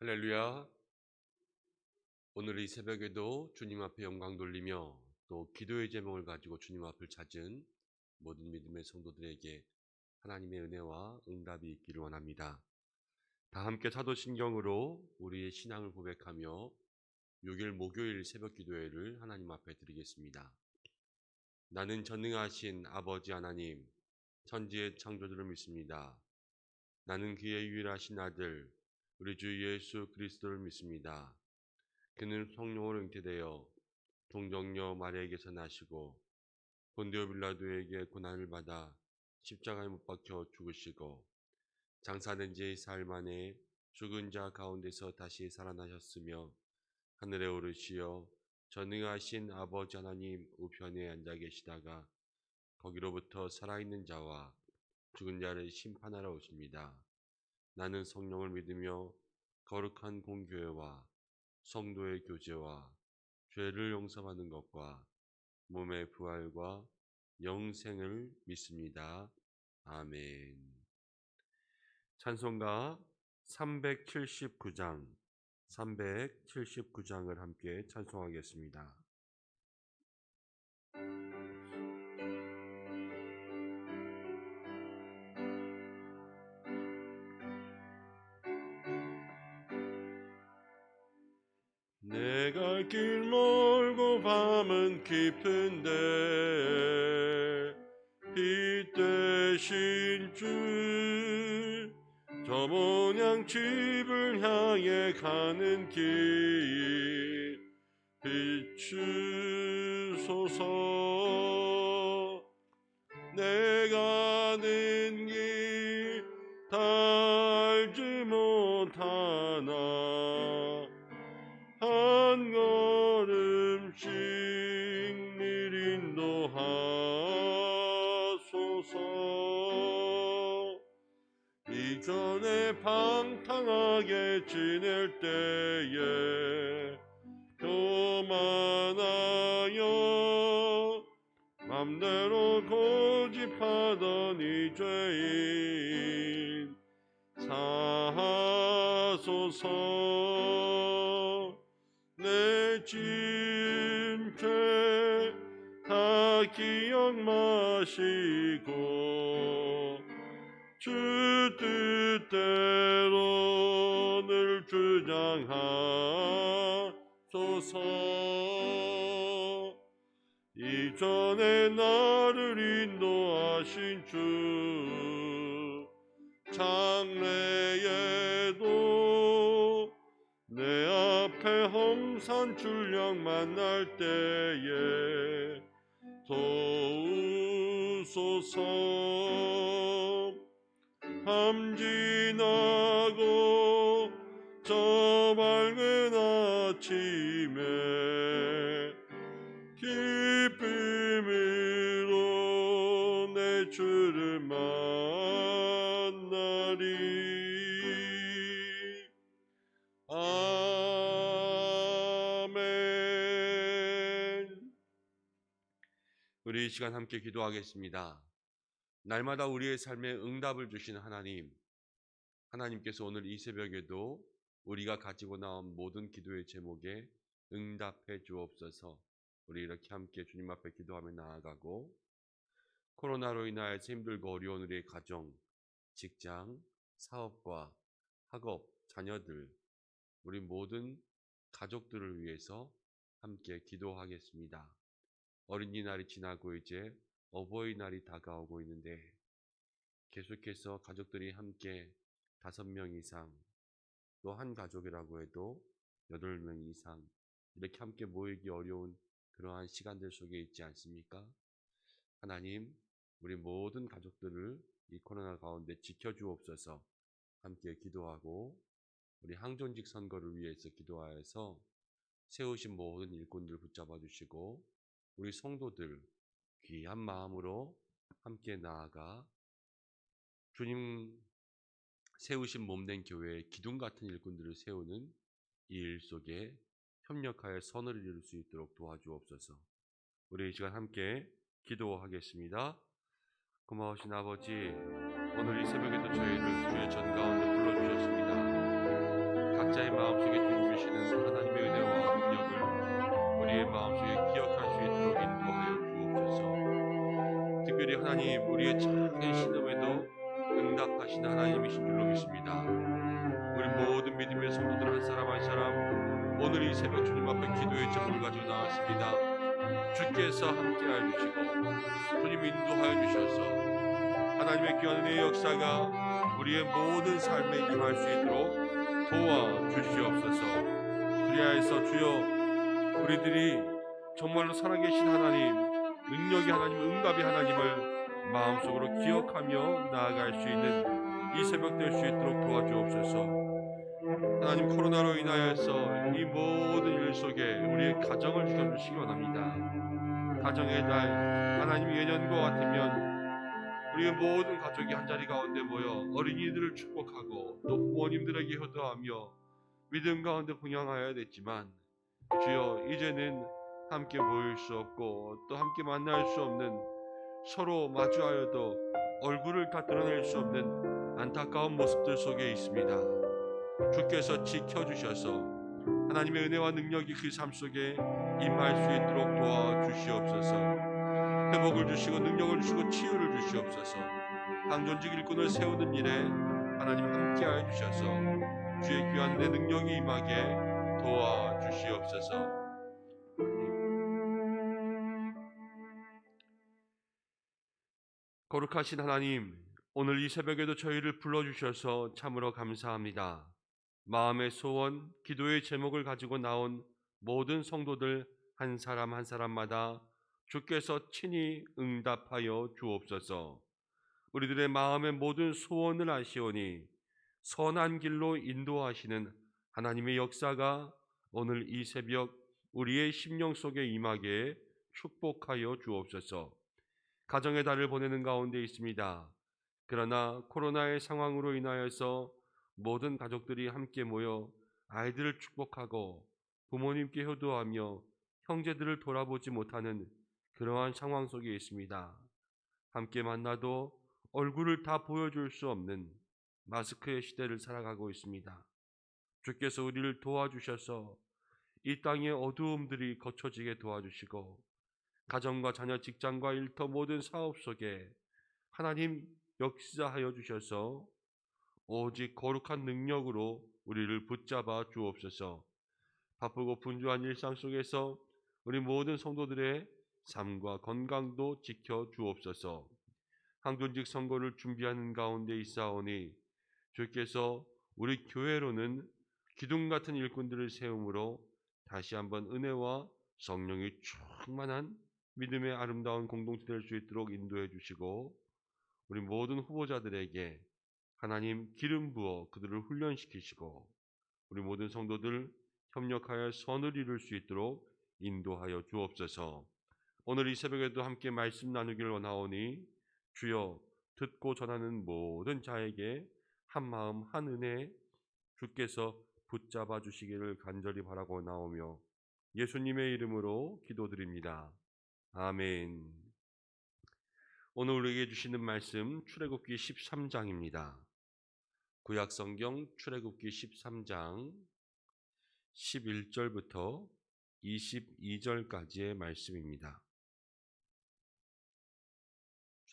할렐루야. 오늘 이 새벽에도 주님 앞에 영광 돌리며 또 기도의 제목을 가지고 주님 앞을 찾은 모든 믿음의 성도들에게 하나님의 은혜와 응답이 있기를 원합니다. 다 함께 사도신경으로 우리의 신앙을 고백하며 6일 목요일 새벽 기도회를 하나님 앞에 드리겠습니다. 나는 전능하신 아버지 하나님, 천지의 창조주를 믿습니다. 나는 그의 유일하신 아들, 우리 주 예수 그리스도를 믿습니다. 그는 성령으로 잉태되어 동정녀 마리아에게서 나시고 본디오 빌라도에게 고난을 받아 십자가에 못 박혀 죽으시고 장사된 지 사흘 만에 죽은 자 가운데서 다시 살아나셨으며 하늘에 오르시어 전능하신 아버지 하나님 우편에 앉아 계시다가 거기로부터 살아있는 자와 죽은 자를 심판하러 오십니다. 나는 성령을 믿으며 거룩한 공교회와 성도의 교제와 죄를 용서받는 것과 몸의 부활과 영생을 믿습니다. 아멘. 찬송가 379장을 함께 찬송하겠습니다. 내가 길 멀고 밤은 깊은데 빛 되신 주 저 모양 집을 향해 가는 길 비추소서. 내가 아는 길 다 알지 못하나 한 걸음씩 늘 인도하소서. 이전에 방탕하게 지낼 때에 교만하여 맘대로 고집하던 이 죄인 사하소서. 내 지은 죄 다 기억 마시고 주 뜻대로 늘 주장하소서. 이전에 나를 인도하신 주 장래에도 내 앞에 홍산 출령 만날 때에 도우소서. 밤 지나고 저 밝은 아침에 기쁨으로 내 주를 만나리. 아멘. 우리 이 시간 함께 기도하겠습니다. 날마다 우리의 삶에 응답을 주시는 하나님께서 오늘 이 새벽에도 우리가 가지고 나온 모든 기도의 제목에 응답해 주옵소서. 우리 이렇게 함께 주님 앞에 기도하며 나아가고, 코로나로 인하여서 힘들고 어려운 우리의 가정, 직장, 사업과 학업, 자녀들, 우리 모든 가족들을 위해서 함께 기도하겠습니다. 어린이날이 지나고 이제 어버이날이 다가오고 있는데 계속해서 가족들이 함께 5명 이상, 또 한 가족이라고 해도 8명 이상 이렇게 함께 모이기 어려운 그러한 시간들 속에 있지 않습니까? 하나님, 우리 모든 가족들을 이 코로나 가운데 지켜주옵소서. 함께 기도하고, 우리 항존직 선거를 위해서 기도하여서 세우신 모든 일꾼들 붙잡아 주시고, 우리 성도들 귀한 마음으로 함께 나아가 주님 세우신 몸된 교회에 기둥 같은 일꾼들을 세우는 이 일 속에 협력하여 선을 이룰 수 있도록 도와주옵소서. 우리 이 시간 함께 기도하겠습니다. 고마우신 아버지, 오늘 이 새벽에도 저희를 주의 전 가운데 불러주셨습니다. 각자 각자의 마음속에 주님 주시는 하나님의 은혜와 능력을 우리의 마음속에 기억할 수 있도록 인도하여 주옵소서. 특별히 하나님, 우리의 작은 신음에도 응답하시는 하나님이신 줄로 믿습니다. 우리 모든 믿음의 성도들 한 사람 한 사람 오늘 이 새벽 주님 앞에 기도의 제목을 가지고 나왔습니다. 주께서 함께하여 주시고 주님 인도하여 주셔서 하나님의 귀한 은혜의 역사가 우리의 모든 삶에 임할 수 있도록 도와주시옵소서. 그리하여서 주여, 우리들이 정말로 살아계신 하나님, 능력이 하나님, 응답이 하나님을 마음속으로 기억하며 나아갈 수 있는 이 새벽 될 수 있도록 도와주옵소서. 하나님, 코로나로 인하여서 이 모든 일 속에 우리의 가정을 지켜주시기 원합니다. 가정의 날, 하나님 예년과 같으면 우리의 모든 가족이 한자리 가운데 모여 어린이들을 축복하고 또 부모님들에게 효도하며 믿음 가운데 봉양하여야 됐지만 주여, 이제는 함께 모일 수 없고 또 함께 만날 수 없는, 서로 마주하여도 얼굴을 다 드러낼 수 없는 안타까운 모습들 속에 있습니다. 주께서 지켜주셔서 하나님의 은혜와 능력이 그 삶 속에 임할 수 있도록 도와주시옵소서. 회복을 주시고 능력을 주시고 치유를 주시옵소서. 방존직 일꾼을 세우는 일에 하나님 함께하여 주셔서 주의 귀한 내 능력이 임하게 도와주시옵소서. 거룩하신 하나님, 오늘 이 새벽에도 저희를 불러주셔서 참으로 감사합니다. 마음의 소원, 기도의 제목을 가지고 나온 모든 성도들 한 사람 한 사람마다 주께서 친히 응답하여 주옵소서. 우리들의 마음의 모든 소원을 아시오니 선한 길로 인도하시는 하나님의 역사가 오늘 이 새벽 우리의 심령 속에 임하게 축복하여 주옵소서. 가정의 달을 보내는 가운데 있습니다. 그러나 코로나의 상황으로 인하여서 모든 가족들이 함께 모여 아이들을 축복하고 부모님께 효도하며 형제들을 돌아보지 못하는 그러한 상황 속에 있습니다. 함께 만나도 얼굴을 다 보여줄 수 없는 마스크의 시대를 살아가고 있습니다. 주께서 우리를 도와주셔서 이 땅의 어두움들이 거쳐지게 도와주시고 가정과 자녀, 직장과 일터 모든 사업 속에 하나님 역사하여 주셔서 오직 거룩한 능력으로 우리를 붙잡아 주옵소서. 바쁘고 분주한 일상 속에서 우리 모든 성도들의 삶과 건강도 지켜 주옵소서. 항존직 선거를 준비하는 가운데 있사오니 주께서 우리 교회로는 기둥 같은 일꾼들을 세움으로 다시 한번 은혜와 성령이 충만한 믿음의 아름다운 공동체 될 수 있도록 인도해 주시고 우리 모든 후보자들에게 하나님 기름 부어 그들을 훈련시키시고 우리 모든 성도들 협력하여 선을 이룰 수 있도록 인도하여 주옵소서. 오늘 이 새벽에도 함께 말씀 나누기를 원하오니 주여, 듣고 전하는 모든 자에게 한마음 한은혜 주께서 붙잡아 주시기를 간절히 바라고 나오며 예수님의 이름으로 기도드립니다. 아멘. 오늘 우리에게 주시는 말씀 출애굽기 13장입니다. 구약성경 출애굽기 13장 11절부터 22절까지의 말씀입니다.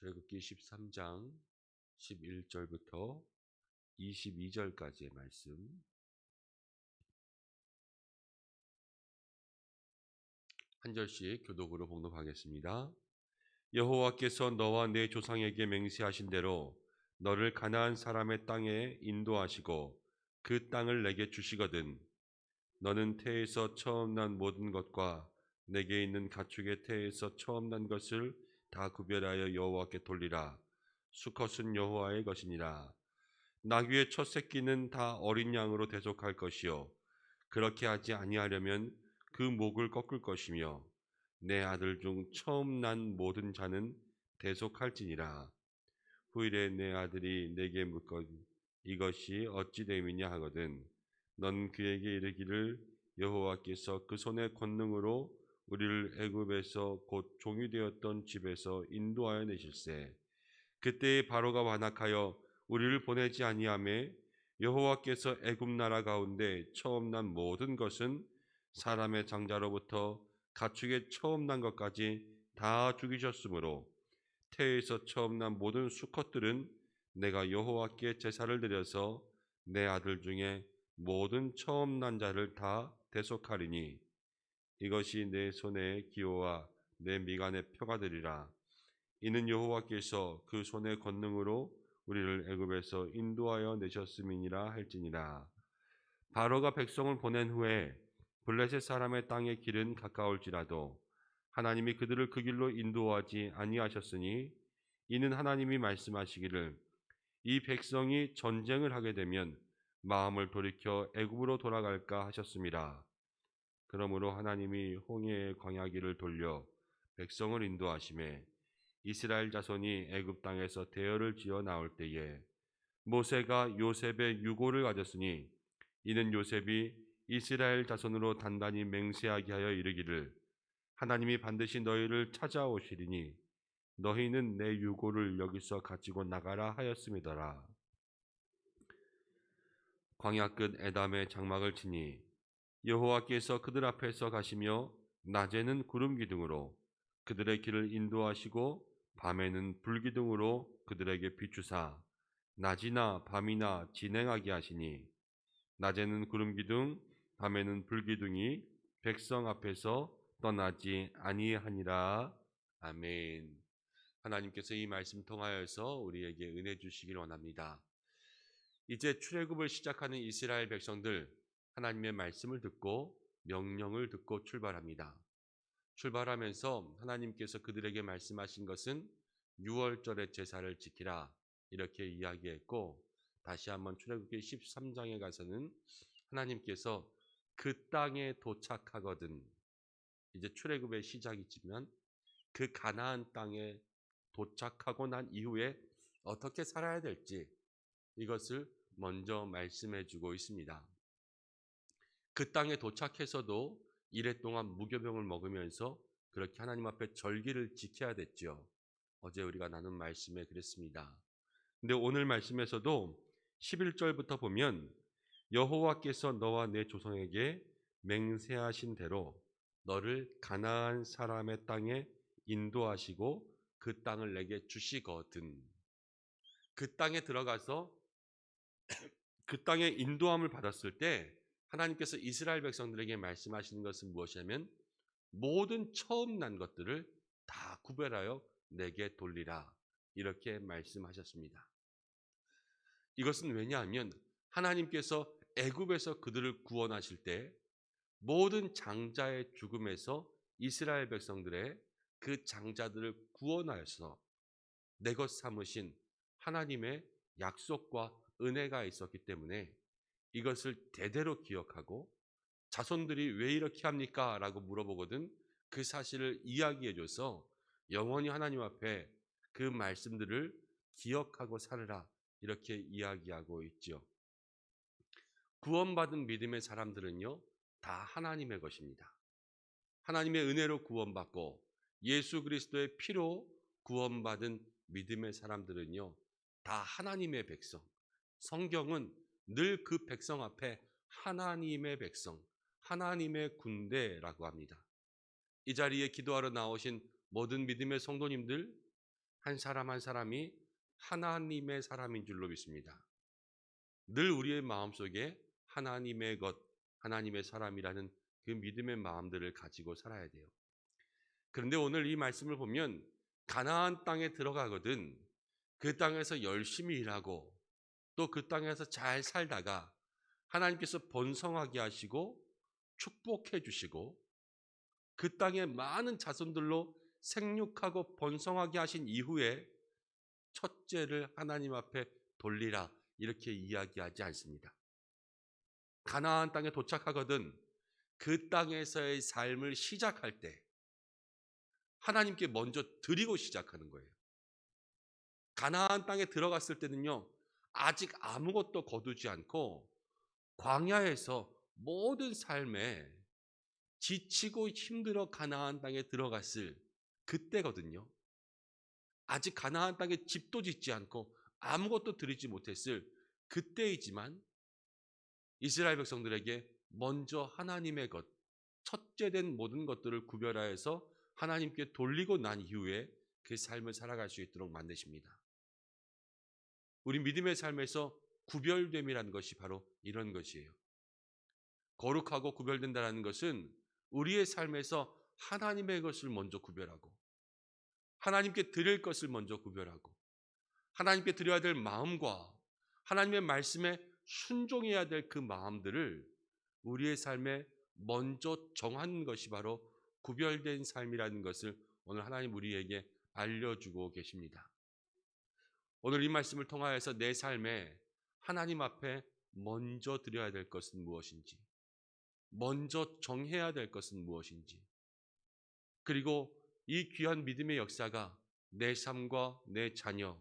출애굽기 13장 11절부터 22절까지의 말씀. 한 절씩 교독으로 봉독하겠습니다. 여호와께서 너와 내 조상에게 맹세하신 대로 너를 가나안 사람의 땅에 인도하시고 그 땅을 내게 주시거든 너는 태에서 처음 난 모든 것과 내게 있는 가축의 태에서 처음 난 것을 다 구별하여 여호와께 돌리라. 수컷은 여호와의 것이니라. 나귀의 첫 새끼는 다 어린 양으로 대속할 것이요 그렇게 하지 아니하려면 그 목을 꺾을 것이며 내 아들 중 처음 난 모든 자는 대속할지니라. 후일에 내 아들이 내게 묻건 이것이 어찌 됨이냐 하거든 넌 그에게 이르기를 여호와께서 그 손의 권능으로 우리를 애굽에서 곧 종이 되었던 집에서 인도하여 내실세. 그때에 바로가 완악하여 우리를 보내지 아니하매 여호와께서 애굽 나라 가운데 처음 난 모든 것은 사람의 장자로부터 가축의 처음 난 것까지 다 죽이셨으므로 태에서 처음 난 모든 수컷들은 내가 여호와께 제사를 드려서 내 아들 중에 모든 처음 난 자를 다 대속하리니 이것이 내 손의 기호와 내 미간의 표가 되리라. 이는 여호와께서 그 손의 권능으로 우리를 애굽에서 인도하여 내셨음이니라 할지니라. 바로가 백성을 보낸 후에 블레셋 사람의 땅의 길은 가까울지라도 하나님이 그들을 그 길로 인도하지 아니하셨으니 이는 하나님이 말씀하시기를 이 백성이 전쟁을 하게 되면 마음을 돌이켜 애굽으로 돌아갈까 하셨습니다. 그러므로 하나님이 홍해의 광야길을 돌려 백성을 인도하심에 이스라엘 자손이 애굽 땅에서 대열을 지어 나올 때에 모세가 요셉의 유고를 가졌으니 이는 요셉이 이스라엘 자손으로 단단히 맹세하게 하여 이르기를 하나님이 반드시 너희를 찾아오시리니 너희는 내 유고를 여기서 가지고 나가라 하였음이더라. 광야 끝 에담의 장막을 치니 여호와께서 그들 앞에서 가시며 낮에는 구름 기둥으로 그들의 길을 인도하시고 밤에는 불 기둥으로 그들에게 비추사 낮이나 밤이나 진행하게 하시니 낮에는 구름 기둥 밤에는 불 기둥이 백성 앞에서 떠나지 아니하니라. 아멘. 하나님께서 이 말씀 통하여서 우리에게 은혜 주시길 원합니다. 이제 출애굽을 시작하는 이스라엘 백성들 하나님의 말씀을 듣고 명령을 듣고 출발합니다. 출발하면서 하나님께서 그들에게 말씀하신 것은 유월절의 제사를 지키라 이렇게 이야기했고 다시 한번 출애굽기 13장에 가서는 하나님께서 그 땅에 도착하거든 이제 출애굽의 시작이지만 그 가나안 땅에 도착하고 난 이후에 어떻게 살아야 될지 이것을 먼저 말씀해 주고 있습니다. 그 땅에 도착해서도 이래 동안 무교병을 먹으면서 그렇게 하나님 앞에 절기를 지켜야 됐죠. 어제 우리가 나눈 말씀에 그랬습니다. 근데 오늘 말씀에서도 11절부터 보면 여호와께서 너와 내 조상에게 맹세하신 대로 너를 가나안 사람의 땅에 인도하시고 그 땅을 내게 주시거든. 그 땅에 들어가서 그 땅에 인도함을 받았을 때 하나님께서 이스라엘 백성들에게 말씀하시는 것은 무엇이냐면 모든 처음 난 것들을 다 구별하여 내게 돌리라 이렇게 말씀하셨습니다. 이것은 왜냐하면 하나님께서 애굽에서 그들을 구원하실 때 모든 장자의 죽음에서 이스라엘 백성들의 그 장자들을 구원하여서 내 것 삼으신 하나님의 약속과 은혜가 있었기 때문에 이것을 대대로 기억하고 자손들이 왜 이렇게 합니까? 라고 물어보거든 그 사실을 이야기해줘서 영원히 하나님 앞에 그 말씀들을 기억하고 살으라 이렇게 이야기하고 있죠. 구원받은 믿음의 사람들은요 다 하나님의 것입니다. 하나님의 은혜로 구원받고 예수 그리스도의 피로 구원받은 믿음의 사람들은요 다 하나님의 백성. 성경은 늘 그 백성 앞에 하나님의 백성, 하나님의 군대라고 합니다. 이 자리에 기도하러 나오신 모든 믿음의 성도님들 한 사람 한 사람이 하나님의 사람인 줄로 믿습니다. 늘 우리의 마음속에 하나님의 것, 하나님의 사람이라는 그 믿음의 마음들을 가지고 살아야 돼요. 그런데 오늘 이 말씀을 보면 가나안 땅에 들어가거든 그 땅에서 열심히 일하고 또 그 땅에서 잘 살다가 하나님께서 번성하게 하시고 축복해 주시고 그 땅에 많은 자손들로 생육하고 번성하게 하신 이후에 첫째를 하나님 앞에 돌리라 이렇게 이야기하지 않습니다. 가나안 땅에 도착하거든 그 땅에서의 삶을 시작할 때 하나님께 먼저 드리고 시작하는 거예요. 가나안 땅에 들어갔을 때는요 아직 아무것도 거두지 않고 광야에서 모든 삶에 지치고 힘들어 가나안 땅에 들어갔을 그때거든요. 아직 가나안 땅에 집도 짓지 않고 아무것도 드리지 못했을 그때이지만 이스라엘 백성들에게 먼저 하나님의 것, 첫째된 모든 것들을 구별하여서 하나님께 돌리고 난 이후에 그 삶을 살아갈 수 있도록 만드십니다. 우리 믿음의 삶에서 구별됨이라는 것이 바로 이런 것이에요. 거룩하고 구별된다는 것은 우리의 삶에서 하나님의 것을 먼저 구별하고 하나님께 드릴 것을 먼저 구별하고 하나님께 드려야 될 마음과 하나님의 말씀에 순종해야 될 그 마음들을 우리의 삶에 먼저 정하는 것이 바로 구별된 삶이라는 것을 오늘 하나님 우리에게 알려주고 계십니다. 오늘 이 말씀을 통하여서 내 삶에 하나님 앞에 먼저 드려야 될 것은 무엇인지, 먼저 정해야 될 것은 무엇인지, 그리고 이 귀한 믿음의 역사가 내 삶과 내 자녀,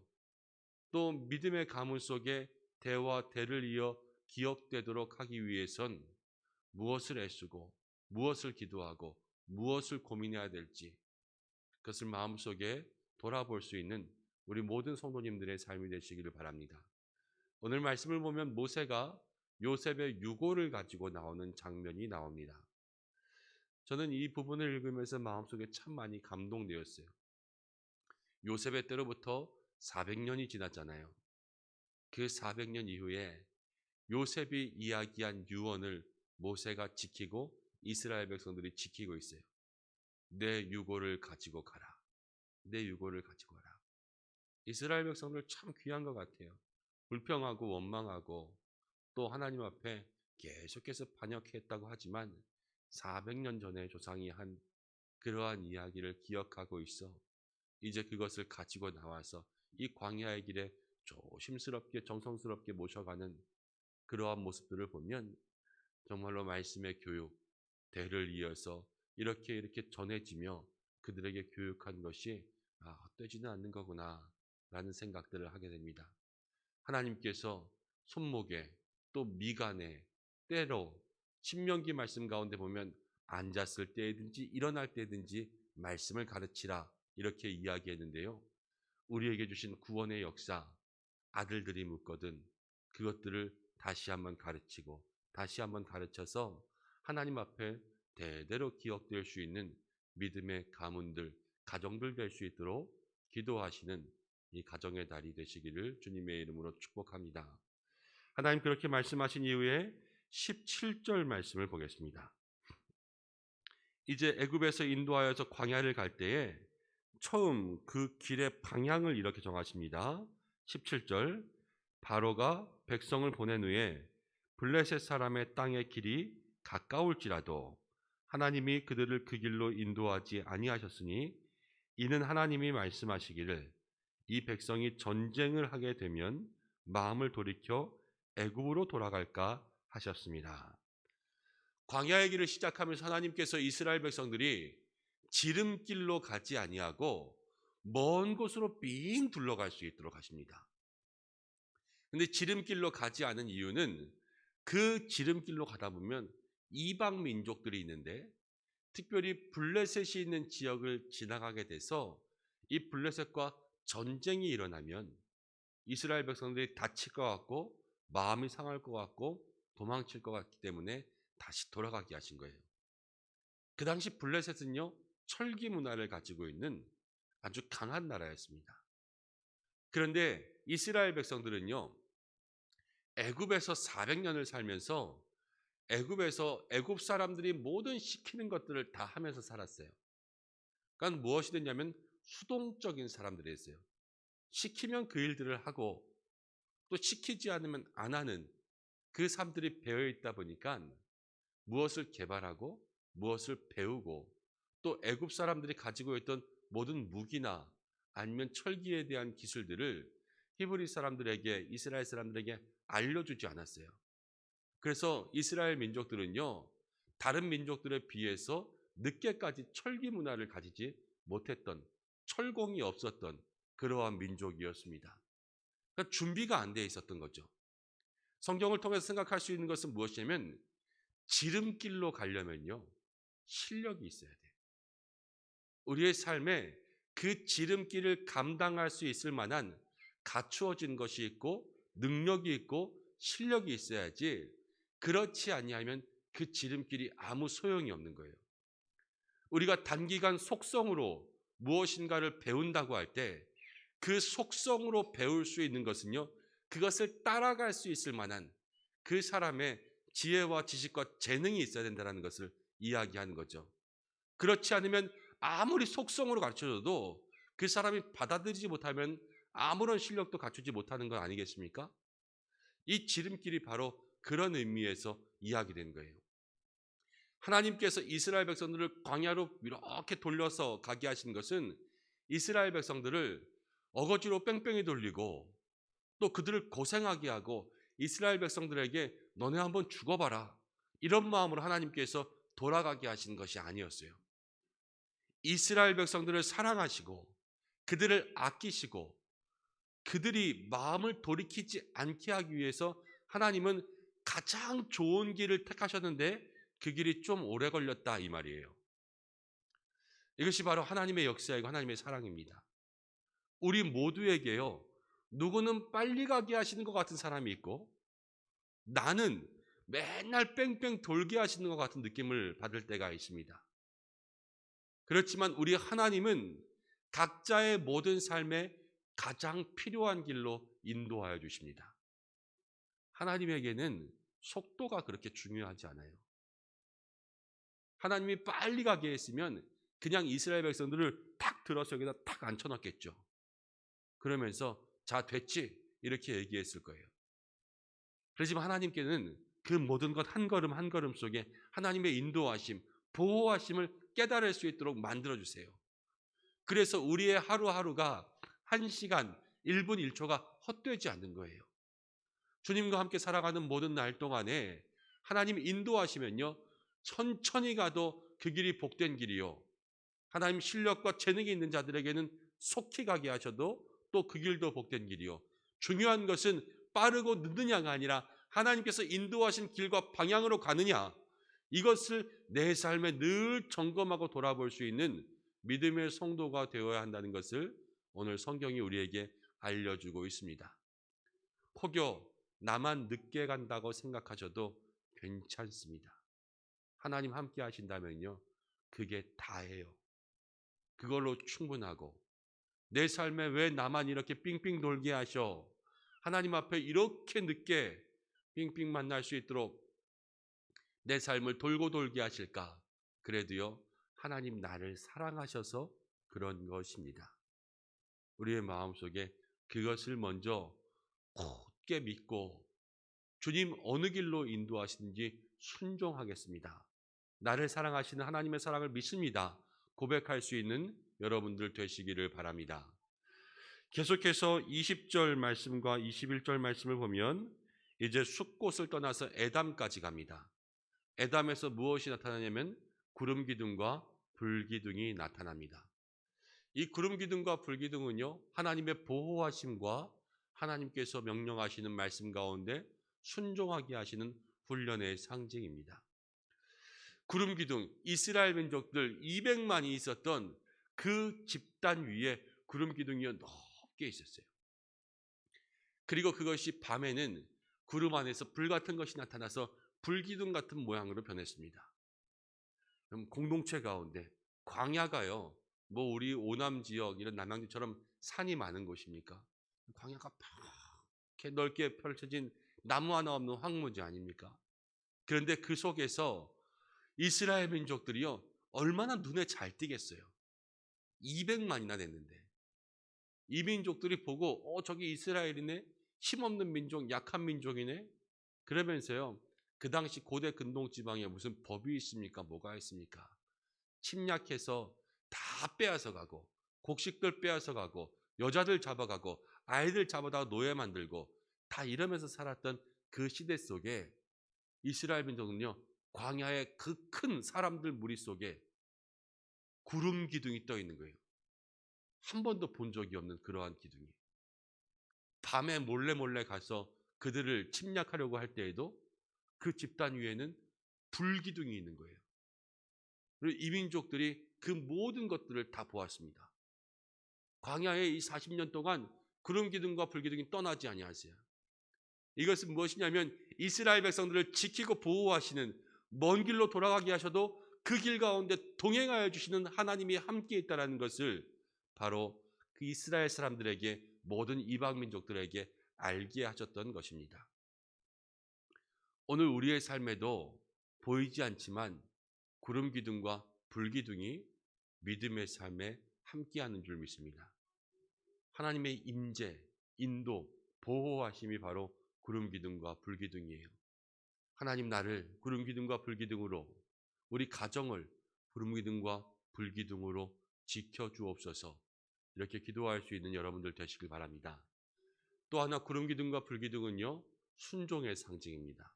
또 믿음의 가문 속에 대와 대를 이어 기억되도록 하기 위해선 무엇을 애쓰고 무엇을 기도하고 무엇을 고민해야 될지 그것을 마음속에 돌아볼 수 있는 우리 모든 성도님들의 삶이 되시기를 바랍니다. 오늘 말씀을 보면 모세가 요셉의 유고를 가지고 나오는 장면이 나옵니다. 저는 이 부분을 읽으면서 마음속에 참 많이 감동되었어요. 요셉의 때로부터 400년이 지났잖아요. 그 400년 이후에 요셉이 이야기한 유언을 모세가 지키고 이스라엘 백성들이 지키고 있어요. 내 유고를 가지고 가라. 내 유고를 가지고 가라. 이스라엘 백성들 참 귀한 것 같아요. 불평하고 원망하고 또 하나님 앞에 계속해서 반역했다고 하지만 400년 전에 조상이 한 그러한 이야기를 기억하고 있어 이제 그것을 가지고 나와서 이 광야의 길에 조심스럽게 정성스럽게 모셔가는 그러한 모습들을 보면 정말로 말씀의 교육, 대를 이어서 이렇게 전해지며 그들에게 교육한 것이 헛되지는 않는 거구나 라는 생각들을 하게 됩니다. 하나님께서 손목에 또 미간에 때로 신명기 말씀 가운데 보면 앉았을 때든지 일어날 때든지 말씀을 가르치라 이렇게 이야기했는데요. 우리에게 주신 구원의 역사 아들들이 묻거든 그것들을 다시 한번 가르치고 다시 한번 가르쳐서 하나님 앞에 대대로 기억될 수 있는 믿음의 가문들, 가정들 될 수 있도록 기도하시는 이 가정의 달이 되시기를 주님의 이름으로 축복합니다. 하나님 그렇게 말씀하신 이후에 17절 말씀을 보겠습니다. 이제 애굽에서 인도하여서 광야를 갈 때에 처음 그 길의 방향을 이렇게 정하십니다. 17절 바로가 백성을 보낸 후에 블레셋 사람의 땅의 길이 가까울지라도 하나님이 그들을 그 길로 인도하지 아니하셨으니 이는 하나님이 말씀하시기를 이 백성이 전쟁을 하게 되면 마음을 돌이켜 애굽으로 돌아갈까 하셨습니다. 광야의 길을 시작하면서 하나님께서 이스라엘 백성들이 지름길로 가지 아니하고 먼 곳으로 빙 둘러갈 수 있도록 하십니다. 근데 지름길로 가지 않은 이유는 그 지름길로 가다 보면 이방 민족들이 있는데 특별히 블레셋이 있는 지역을 지나가게 돼서 이 블레셋과 전쟁이 일어나면 이스라엘 백성들이 다칠 것 같고 마음이 상할 것 같고 도망칠 것 같기 때문에 다시 돌아가게 하신 거예요. 그 당시 블레셋은요 철기 문화를 가지고 있는 아주 강한 나라였습니다. 그런데 이스라엘 백성들은요 애굽에서 400년을 살면서 애굽에서 애굽 사람들이 모든 시키는 것들을 다 하면서 살았어요. 그러니까 무엇이 됐냐면 수동적인 사람들이었어요. 시키면 그 일들을 하고 또 시키지 않으면 안 하는 그 삶들이 배어 있다 보니까 무엇을 개발하고 무엇을 배우고 또 애굽 사람들이 가지고 있던 모든 무기나 아니면 철기에 대한 기술들을 히브리 사람들에게 이스라엘 사람들에게 알려주지 않았어요. 그래서 이스라엘 민족들은요 다른 민족들에 비해서 늦게까지 철기 문화를 가지지 못했던 철공이 없었던 그러한 민족이었습니다. 그러니까 준비가 안 돼 있었던 거죠. 성경을 통해서 생각할 수 있는 것은 무엇이냐면 지름길로 가려면요 실력이 있어야 돼요. 우리의 삶에 그 지름길을 감당할 수 있을 만한 갖추어진 것이 있고 능력이 있고 실력이 있어야지, 그렇지 아니하면 그 지름길이 아무 소용이 없는 거예요. 우리가 단기간 속성으로 무엇인가를 배운다고 할 때 그 속성으로 배울 수 있는 것은요, 그것을 따라갈 수 있을 만한 그 사람의 지혜와 지식과 재능이 있어야 된다는 것을 이야기하는 거죠. 그렇지 않으면 아무리 속성으로 가르쳐줘도 그 사람이 받아들이지 못하면 아무런 실력도 갖추지 못하는 건 아니겠습니까? 이 지름길이 바로 그런 의미에서 이야기된 거예요. 하나님께서 이스라엘 백성들을 광야로 이렇게 돌려서 가게 하신 것은 이스라엘 백성들을 어거지로 뺑뺑이 돌리고 또 그들을 고생하게 하고 이스라엘 백성들에게 너네 한번 죽어봐라, 이런 마음으로 하나님께서 돌아가게 하신 것이 아니었어요. 이스라엘 백성들을 사랑하시고 그들을 아끼시고 그들이 마음을 돌이키지 않게 하기 위해서 하나님은 가장 좋은 길을 택하셨는데 그 길이 좀 오래 걸렸다, 이 말이에요. 이것이 바로 하나님의 역사이고 하나님의 사랑입니다. 우리 모두에게요, 누구는 빨리 가게 하시는 것 같은 사람이 있고 나는 맨날 뺑뺑 돌게 하시는 것 같은 느낌을 받을 때가 있습니다. 그렇지만 우리 하나님은 각자의 모든 삶에 가장 필요한 길로 인도하여 주십니다. 하나님에게는 속도가 그렇게 중요하지 않아요. 하나님이 빨리 가게 했으면 그냥 이스라엘 백성들을 탁 들어서 여기다 탁 앉혀놨겠죠. 그러면서 자, 됐지, 이렇게 얘기했을 거예요. 그렇지만 하나님께는 그 모든 것 한 걸음 한 걸음 속에 하나님의 인도하심, 보호하심을 깨달을 수 있도록 만들어주세요. 그래서 우리의 하루하루가 1시간, 1분, 1초가 헛되지 않는 거예요. 주님과 함께 살아가는 모든 날 동안에 하나님 인도하시면요, 천천히 가도 그 길이 복된 길이요, 하나님 실력과 재능이 있는 자들에게는 속히 가게 하셔도 또 그 길도 복된 길이요, 중요한 것은 빠르고 늦느냐가 아니라 하나님께서 인도하신 길과 방향으로 가느냐, 이것을 내 삶에 늘 점검하고 돌아볼 수 있는 믿음의 성도가 되어야 한다는 것을 오늘 성경이 우리에게 알려주고 있습니다. 혹여 나만 늦게 간다고 생각하셔도 괜찮습니다. 하나님 함께 하신다면요, 그게 다예요. 그걸로 충분하고, 내 삶에 왜 나만 이렇게 삥삥 돌게 하셔, 하나님 앞에 이렇게 늦게 삥삥 만날 수 있도록 내 삶을 돌고 돌게 하실까? 그래도요, 하나님 나를 사랑하셔서 그런 것입니다. 우리의 마음속에 그것을 먼저 굳게 믿고 주님 어느 길로 인도하시는지 순종하겠습니다, 나를 사랑하시는 하나님의 사랑을 믿습니다, 고백할 수 있는 여러분들 되시기를 바랍니다. 계속해서 20절 말씀과 21절 말씀을 보면 이제 숫곳을 떠나서 에담까지 갑니다. 에담에서 무엇이 나타나냐면 구름 기둥과 불 기둥이 나타납니다. 이 구름 기둥과 불 기둥은요, 하나님의 보호하심과 하나님께서 명령하시는 말씀 가운데 순종하게 하시는 훈련의 상징입니다. 구름 기둥, 이스라엘 민족들 200만이 있었던 그 집단 위에 구름 기둥이 높게 있었어요. 그리고 그것이 밤에는 구름 안에서 불 같은 것이 나타나서 불기둥 같은 모양으로 변했습니다. 그럼 공동체 가운데 광야가요, 뭐 우리 오남 지역 이런 남양주처럼 산이 많은 곳입니까? 광야가 이렇게 넓게 펼쳐진 나무 하나 없는 황무지 아닙니까? 그런데 그 속에서 이스라엘 민족들이요, 얼마나 눈에 잘 띄겠어요. 200만이나 됐는데 이 민족들이 보고 저기 이스라엘이네, 힘없는 민족, 약한 민족이네, 그러면서요, 그 당시 고대 근동지방에 무슨 법이 있습니까? 뭐가 있습니까? 침략해서 다 빼앗아 가고, 곡식들 빼앗아 가고, 여자들 잡아가고, 아이들 잡아다가 노예 만들고, 다 이러면서 살았던 그 시대 속에 이스라엘 민족은요, 광야의 그 큰 사람들 무리 속에 구름 기둥이 떠 있는 거예요. 한 번도 본 적이 없는 그러한 기둥이. 밤에 몰래 몰래 가서 그들을 침략하려고 할 때에도 그 집단 위에는 불기둥이 있는 거예요. 그리고 이 민족들이 그 모든 것들을 다 보았습니다. 광야에 이 40년 동안 구름 기둥과 불 기둥이 떠나지 아니하세요. 이것은 무엇이냐면 이스라엘 백성들을 지키고 보호하시는, 먼 길로 돌아가게 하셔도 그 길 가운데 동행하여 주시는 하나님이 함께 있다는 것을 바로 그 이스라엘 사람들에게, 모든 이방 민족들에게 알게 하셨던 것입니다. 오늘 우리의 삶에도 보이지 않지만 구름 기둥과 불 기둥이 믿음의 삶에 함께하는 줄 믿습니다. 하나님의 임재, 인도, 보호하심이 바로 구름 기둥과 불 기둥이에요. 하나님, 나를 구름 기둥과 불 기둥으로, 우리 가정을 구름 기둥과 불 기둥으로 지켜 주옵소서. 이렇게 기도할 수 있는 여러분들 되시길 바랍니다. 또 하나, 구름 기둥과 불 기둥은요, 순종의 상징입니다.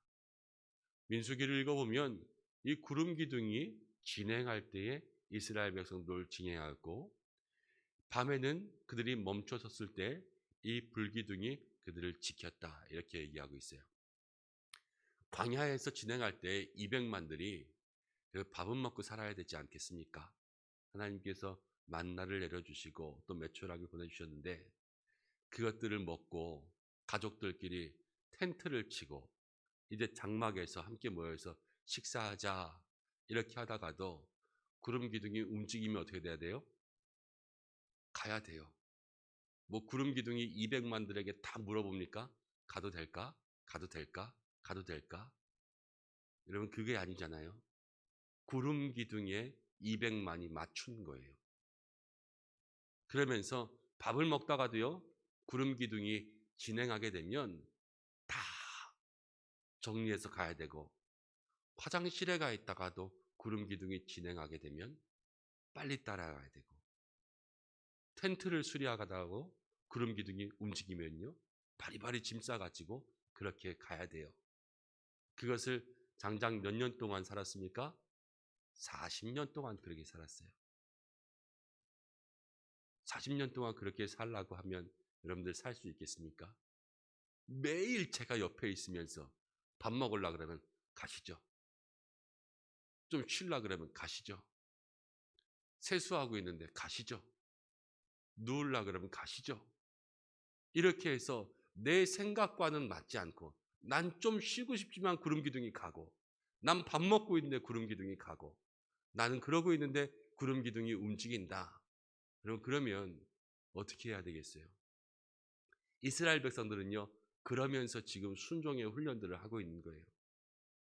민수기를 읽어보면 이 구름 기둥이 진행할 때에 이스라엘 백성들을 진행하였고, 밤에는 그들이 멈춰섰을 때 이 불기둥이 그들을 지켰다, 이렇게 얘기하고 있어요. 광야에서 진행할 때 200만들이 밥은 먹고 살아야 되지 않겠습니까? 하나님께서 만나를 내려주시고 또 메추라기 보내주셨는데, 그것들을 먹고 가족들끼리 텐트를 치고 이제 장막에서 함께 모여서 식사하자, 이렇게 하다가도 구름 기둥이 움직이면 어떻게 돼야 돼요? 가야 돼요. 뭐 구름 기둥이 200만들에게 다 물어봅니까? 가도 될까? 가도 될까? 가도 될까? 여러분, 그게 아니잖아요. 구름 기둥에 200만이 맞춘 거예요. 그러면서 밥을 먹다가도요, 구름 기둥이 진행하게 되면 다 정리해서 가야 되고, 화장실에 가 있다가도 구름 기둥이 진행하게 되면 빨리 따라가야 되고, 텐트를 수리하다가도 구름 기둥이 움직이면요, 바리바리 짐 싸가지고 그렇게 가야 돼요. 그것을 장장 몇 년 동안 살았습니까? 40년 동안 그렇게 살았어요. 40년 동안 그렇게 살라고 하면 여러분들 살 수 있겠습니까? 매일 제가 옆에 있으면서 밥 먹으려고 그러면 가시죠. 좀 쉬려고 그러면 가시죠. 세수하고 있는데 가시죠. 누우려고 그러면 가시죠. 이렇게 해서 내 생각과는 맞지 않고, 난 좀 쉬고 싶지만 구름 기둥이 가고, 난 밥 먹고 있는데 구름 기둥이 가고, 나는 그러고 있는데 구름 기둥이 움직인다. 그러면 어떻게 해야 되겠어요? 이스라엘 백성들은요, 그러면서 지금 순종의 훈련들을 하고 있는 거예요.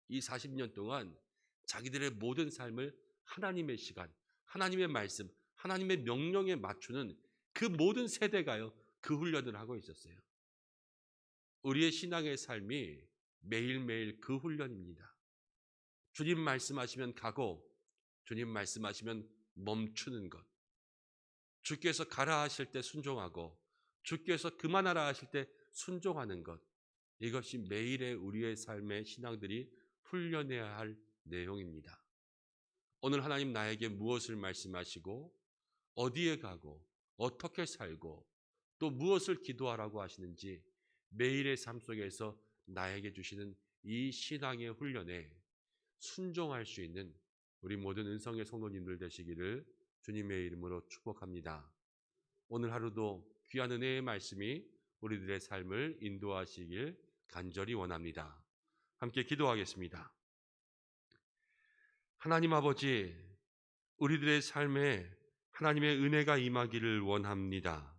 이 40년 동안 자기들의 모든 삶을 하나님의 시간, 하나님의 말씀, 하나님의 명령에 맞추는 그 모든 세대가요, 그 훈련을 하고 있었어요. 우리의 신앙의 삶이 매일매일 그 훈련입니다. 주님 말씀하시면 가고, 주님 말씀하시면 멈추는 것, 주께서 가라 하실 때 순종하고, 주께서 그만하라 하실 때 순종하는 것, 이것이 매일의 우리의 삶의 신앙들이 훈련해야 할 내용입니다. 오늘 하나님 나에게 무엇을 말씀하시고, 어디에 가고, 어떻게 살고, 또 무엇을 기도하라고 하시는지 매일의 삶 속에서 나에게 주시는 이 신앙의 훈련에 순종할 수 있는 우리 모든 은성의 성도님들 되시기를 주님의 이름으로 축복합니다. 오늘 하루도 귀한 은혜의 말씀이 우리들의 삶을 인도하시길 간절히 원합니다. 함께 기도하겠습니다. 하나님 아버지, 우리들의 삶에 하나님의 은혜가 임하기를 원합니다.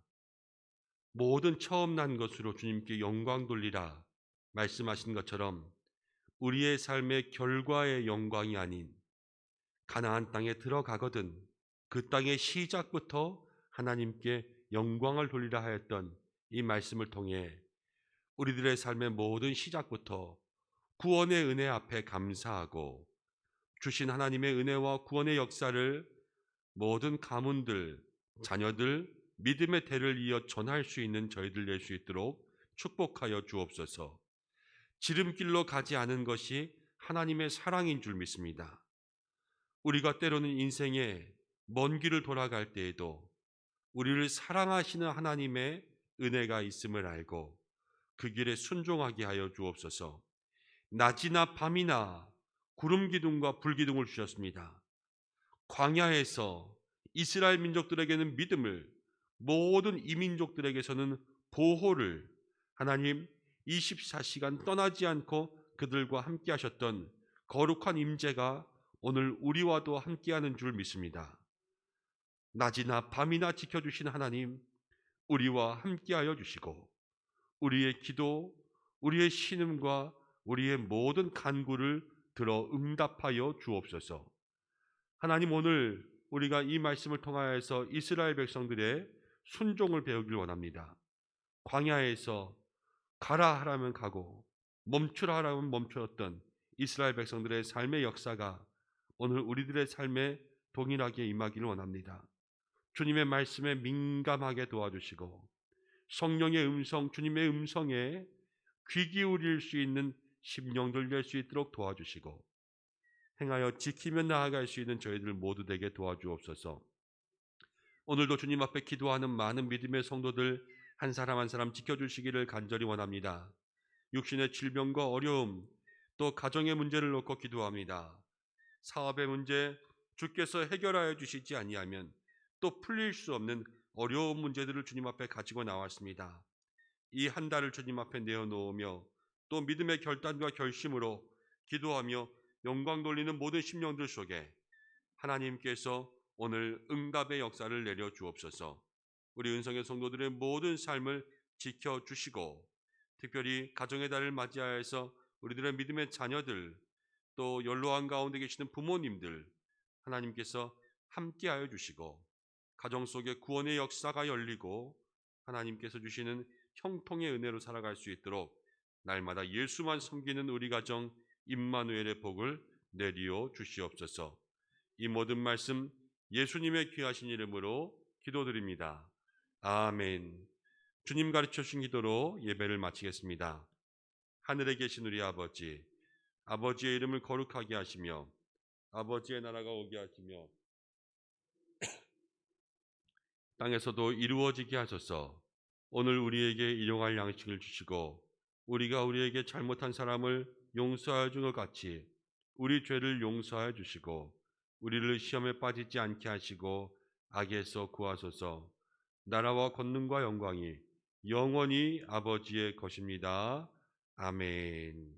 모든 처음 난 것으로 주님께 영광 돌리라 말씀하신 것처럼, 우리의 삶의 결과의 영광이 아닌 가나안 땅에 들어가거든 그 땅의 시작부터 하나님께 영광을 돌리라 하였던 이 말씀을 통해 우리들의 삶의 모든 시작부터 구원의 은혜 앞에 감사하고, 주신 하나님의 은혜와 구원의 역사를 모든 가문들, 자녀들, 믿음의 대를 이어 전할 수 있는 저희들 될 수 있도록 축복하여 주옵소서. 지름길로 가지 않은 것이 하나님의 사랑인 줄 믿습니다. 우리가 때로는 인생의 먼 길을 돌아갈 때에도 우리를 사랑하시는 하나님의 은혜가 있음을 알고 그 길에 순종하게 하여 주옵소서. 낮이나 밤이나 구름 기둥과 불 기둥을 주셨습니다. 광야에서 이스라엘 민족들에게는 믿음을, 모든 이민족들에게서는 보호를, 하나님 24시간 떠나지 않고 그들과 함께 하셨던 거룩한 임재가 오늘 우리와도 함께하는 줄 믿습니다. 낮이나 밤이나 지켜주신 하나님, 우리와 함께하여 주시고 우리의 기도, 우리의 신음과 우리의 모든 간구를 들어 응답하여 주옵소서. 하나님, 오늘 우리가 이 말씀을 통하여서 이스라엘 백성들의 순종을 배우길 원합니다. 광야에서 가라 하라면 가고 멈추라 하라면 멈추었던 이스라엘 백성들의 삶의 역사가 오늘 우리들의 삶에 동일하게 임하기를 원합니다. 주님의 말씀에 민감하게 도와주시고 성령의 음성, 주님의 음성에 귀 기울일 수 있는 심령들 될 수 있도록 도와주시고 행하여 지키며 나아갈 수 있는 저희들 모두 되게 도와주옵소서. 오늘도 주님 앞에 기도하는 많은 믿음의 성도들 한 사람 한 사람 지켜주시기를 간절히 원합니다. 육신의 질병과 어려움, 또 가정의 문제를 놓고 기도합니다. 사업의 문제, 주께서 해결하여 주시지 아니하면 또 풀릴 수 없는 어려운 문제들을 주님 앞에 가지고 나왔습니다. 이 한 달을 주님 앞에 내어놓으며 또 믿음의 결단과 결심으로 기도하며 영광 돌리는 모든 심령들 속에 하나님께서 오늘 응답의 역사를 내려 주옵소서. 우리 은성의 성도들의 모든 삶을 지켜주시고 특별히 가정의 달을 맞이하여서 우리들의 믿음의 자녀들, 또 연로한 가운데 계시는 부모님들 하나님께서 함께하여 주시고 가정 속에 구원의 역사가 열리고 하나님께서 주시는 형통의 은혜로 살아갈 수 있도록 날마다 예수만 섬기는 우리 가정 임마누엘의 복을 내리어 주시옵소서. 이 모든 말씀 예수님의 귀하신 이름으로 기도드립니다. 아멘. 주님 가르쳐 주신 기도로 예배를 마치겠습니다. 하늘에 계신 우리 아버지, 아버지의 이름을 거룩하게 하시며 아버지의 나라가 오게 하시며 땅에서도 이루어지게 하소서. 오늘 우리에게 일용할 양식을 주시고 우리가 우리에게 잘못한 사람을 용서하여 준 것 같이 우리 죄를 용서하여 주시고 우리를 시험에 빠지지 않게 하시고 악에서 구하소서. 나라와 권능과 영광이 영원히 아버지의 것입니다. 아멘.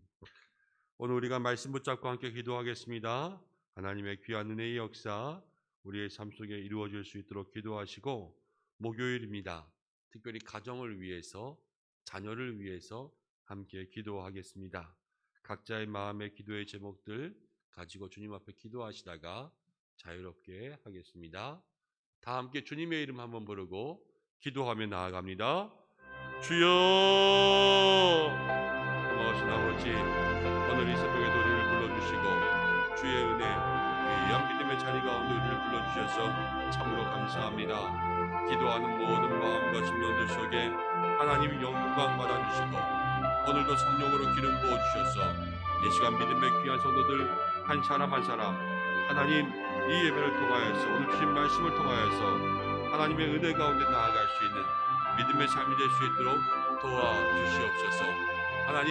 오늘 우리가 말씀 붙잡고 함께 기도하겠습니다. 하나님의 귀한 은혜의 역사 우리의 삶 속에 이루어질 수 있도록 기도하시고 목요일입니다. 특별히 가정을 위해서, 자녀를 위해서 함께 기도하겠습니다. 각자의 마음의 기도의 제목들 가지고 주님 앞에 기도하시다가 자유롭게 하겠습니다. 다 함께 주님의 이름 한번 부르고 기도하며 나아갑니다. 주여! 고마우신 아버지, 오늘 이 새벽에도 우리를 불러주시고 주의 은혜, 귀한 믿음의 자리 가운데 우리를 불러주셔서 참으로 감사합니다. 기도하는 모든 마음과 심령들 속에 하나님 영광 받아주시고 오늘도 성령으로 기름 부어주셔서 이 시간 믿음의 귀한 성도들 한 사람 한 사람 하나님 이 예배를 통하여서 오늘 주신 말씀을 통하여서 하나님의 은혜 가운데 나아갈 수 있는 믿음의 삶이 될 수 있도록 도와주시옵소서. 하나님